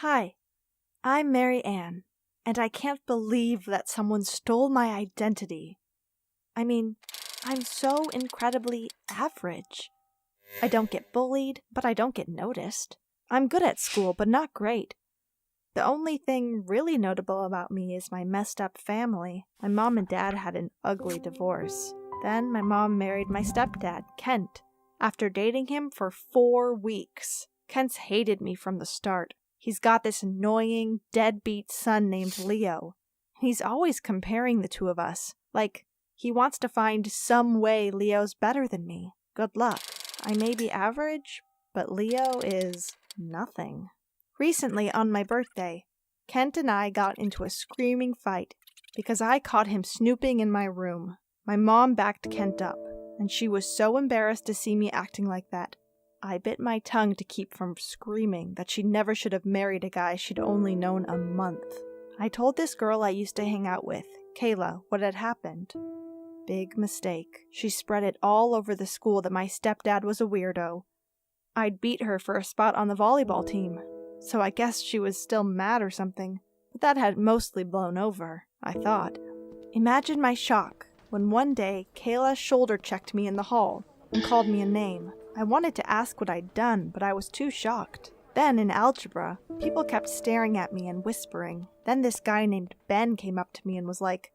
Hi, I'm Mary Ann, and I can't believe that someone stole my identity. I mean, I'm so incredibly average. I don't get bullied, but I don't get noticed. I'm good at school, but not great. The only thing really notable about me is my messed up family. My mom and dad had an ugly divorce. Then my mom married my stepdad, Kent, after dating him for 4 weeks. Kent's hated me from the start. He's got this annoying, deadbeat son named Leo. He's always comparing the two of us. Like, he wants to find some way Leo's better than me. Good luck. I may be average, but Leo is nothing. Recently, on my birthday, Kent and I got into a screaming fight because I caught him snooping in my room. My mom backed Kent up, and she was so embarrassed to see me acting like that. I bit my tongue to keep from screaming that she never should have married a guy she'd only known a month. I told this girl I used to hang out with, Kayla, what had happened. Big mistake. She spread it all over the school that my stepdad was a weirdo. I'd beat her for a spot on the volleyball team, so I guess she was still mad or something, but that had mostly blown over, I thought. Imagine my shock when one day Kayla shoulder-checked me in the hall and called me a name. I wanted to ask what I'd done, but I was too shocked. Then, in algebra, people kept staring at me and whispering. Then this guy named Ben came up to me and was like,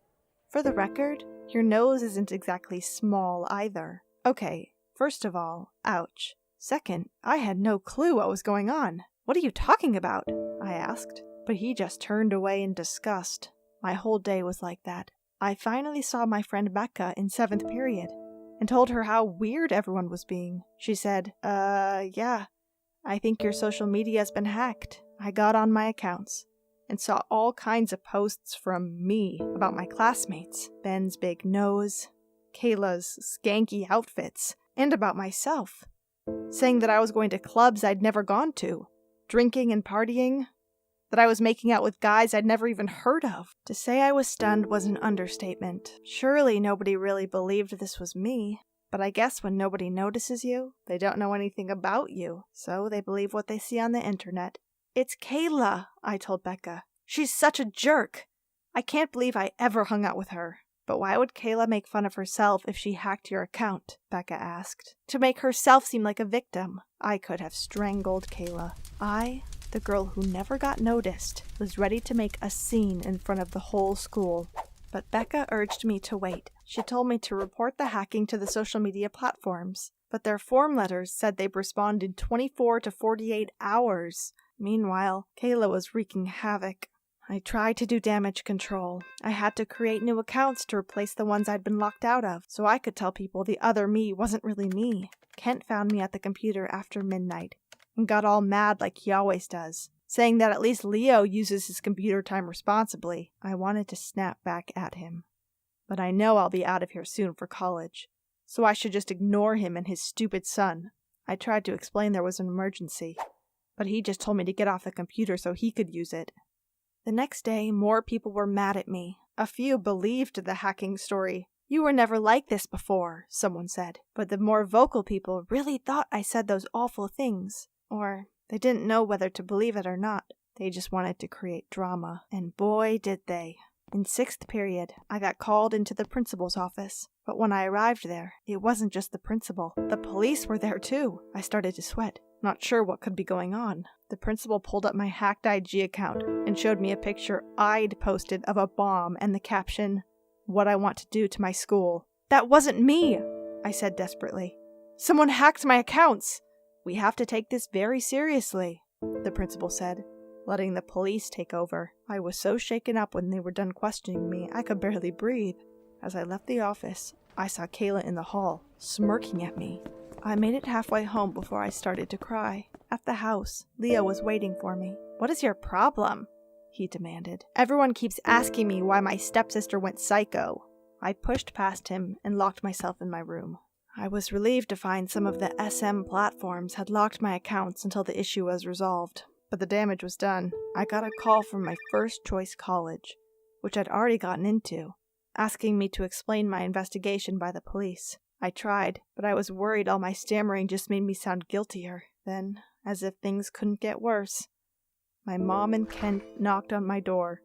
"For the record, your nose isn't exactly small either." Okay, first of all, ouch. Second, I had no clue what was going on. "What are you talking about?" I asked, but he just turned away in disgust. My whole day was like that. I finally saw my friend Becca in 7th period and told her how weird everyone was being. She said, yeah, I think your social media's been hacked. I got on my accounts and saw all kinds of posts from me about my classmates, Ben's big nose, Kayla's skanky outfits, and about myself, saying that I was going to clubs I'd never gone to, drinking and partying, that I was making out with guys I'd never even heard of. To say I was stunned was an understatement. Surely nobody really believed this was me. But I guess when nobody notices you, they don't know anything about you, so they believe what they see on the internet. "It's Kayla," I told Becca. "She's such a jerk. I can't believe I ever hung out with her." "But why would Kayla make fun of herself if she hacked your account?" Becca asked. "To make herself seem like a victim." I could have strangled Kayla. I, the girl who never got noticed, was ready to make a scene in front of the whole school. But Becca urged me to wait. She told me to report the hacking to the social media platforms, but their form letters said they'd respond in 24 to 48 hours. Meanwhile, Kayla was wreaking havoc. I tried to do damage control. I had to create new accounts to replace the ones I'd been locked out of, so I could tell people the other me wasn't really me. Kent found me at the computer after midnight and got all mad like he always does, saying that at least Leo uses his computer time responsibly. I wanted to snap back at him, but I know I'll be out of here soon for college, so I should just ignore him and his stupid son. I tried to explain there was an emergency, but he just told me to get off the computer so he could use it. The next day, more people were mad at me. A few believed the hacking story. "You were never like this before," someone said. But the more vocal people really thought I said those awful things. Or they didn't know whether to believe it or not. They just wanted to create drama. And boy, did they. In 6th period, I got called into the principal's office. But when I arrived there, it wasn't just the principal. The police were there too. I started to sweat, not sure what could be going on. The principal pulled up my hacked IG account and showed me a picture I'd posted of a bomb and the caption, "What I want to do to my school." "That wasn't me," I said desperately. "Someone hacked my accounts." "We have to take this very seriously," the principal said, letting the police take over. I was so shaken up when they were done questioning me, I could barely breathe. As I left the office, I saw Kayla in the hall, smirking at me. I made it halfway home before I started to cry. At the house, Leo was waiting for me. "What is your problem?" he demanded. "Everyone keeps asking me why my stepsister went psycho." I pushed past him and locked myself in my room. I was relieved to find some of the SM platforms had locked my accounts until the issue was resolved. But the damage was done. I got a call from my first choice college, which I'd already gotten into, asking me to explain my investigation by the police. I tried, but I was worried all my stammering just made me sound guiltier. Then, as if things couldn't get worse, My mom and Kent knocked on my door,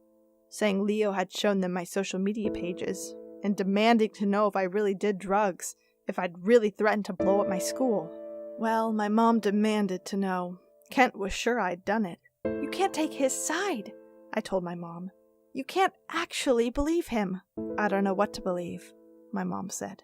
saying Leo had shown them my social media pages, and demanding to know if I really did drugs, if I'd really threatened to blow up my school. Well, my mom demanded to know. Kent was sure I'd done it. You can't take his side, I told my mom. You can't actually believe him. I don't know what to believe, my mom said.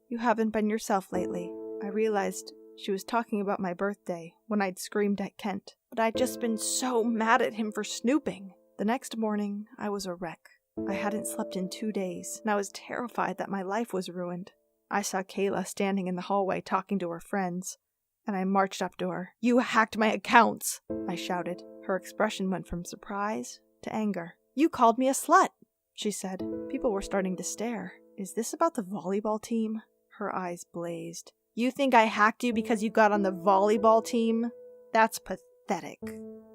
You haven't been yourself lately. I realized she was talking about my birthday when I'd screamed at Kent, but I'd just been so mad at him for snooping. The next morning, I was a wreck. I hadn't slept in 2 days, and I was terrified that my life was ruined. I saw Kayla standing in the hallway talking to her friends, and I marched up to her. You hacked my accounts, I shouted. Her expression went from surprise to anger. You called me a slut, she said. People were starting to stare. Is this about the volleyball team? Her eyes blazed. You think I hacked you because you got on the volleyball team? That's pathetic.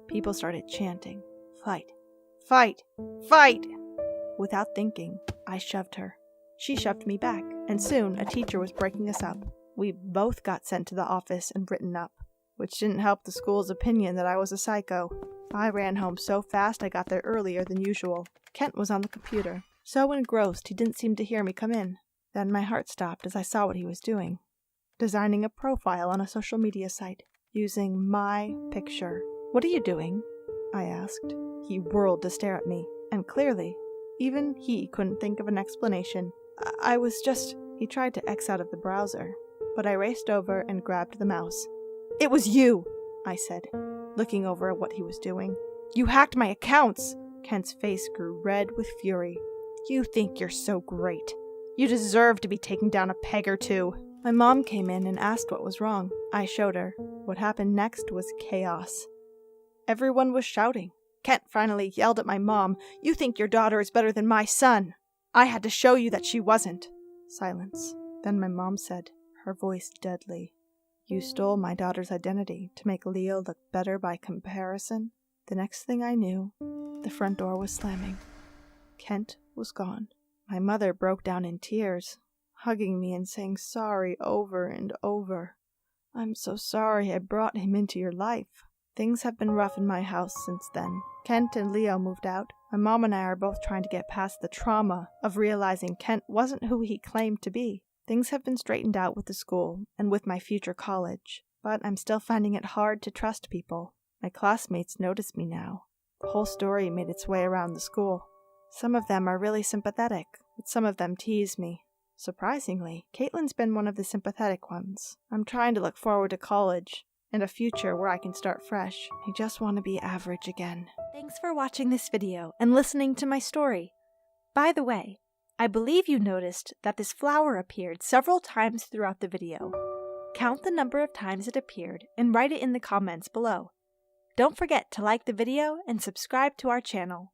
People started chanting. Fight. Fight. Fight! Without thinking, I shoved her. She shoved me back, and soon a teacher was breaking us up. We both got sent to the office and written up, which didn't help the school's opinion that I was a psycho. I ran home so fast I got there earlier than usual. Kent was on the computer, so engrossed he didn't seem to hear me come in. Then my heart stopped as I saw what he was doing. Designing a profile on a social media site, using my picture. What are you doing? I asked. He whirled to stare at me, and clearly, even he couldn't think of an explanation. I was just... He tried to X out of the browser, but I raced over and grabbed the mouse. It was you, I said, looking over at what he was doing. You hacked my accounts! Kent's face grew red with fury. You think you're so great. You deserve to be taken down a peg or two. My mom came in and asked what was wrong. I showed her. What happened next was chaos. Everyone was shouting. Kent finally yelled at my mom, You think your daughter is better than my son! I had to show you that she wasn't. Silence. Then my mom said, her voice deadly, You stole my daughter's identity to make Leo look better by comparison? The next thing I knew, the front door was slamming. Kent was gone. My mother broke down in tears, hugging me and saying sorry over and over. I'm so sorry I brought him into your life. Things have been rough in my house since then. Kent and Leo moved out. My mom and I are both trying to get past the trauma of realizing Kent wasn't who he claimed to be. Things have been straightened out with the school and with my future college, but I'm still finding it hard to trust people. My classmates notice me now. The whole story made its way around the school. Some of them are really sympathetic, but some of them tease me. Surprisingly, Caitlin's been one of the sympathetic ones. I'm trying to look forward to college and a future where I can start fresh. I just want to be average again. Thanks for watching this video and listening to my story. By the way, I believe you noticed that this flower appeared several times throughout the video. Count the number of times it appeared and write it in the comments below. Don't forget to like the video and subscribe to our channel.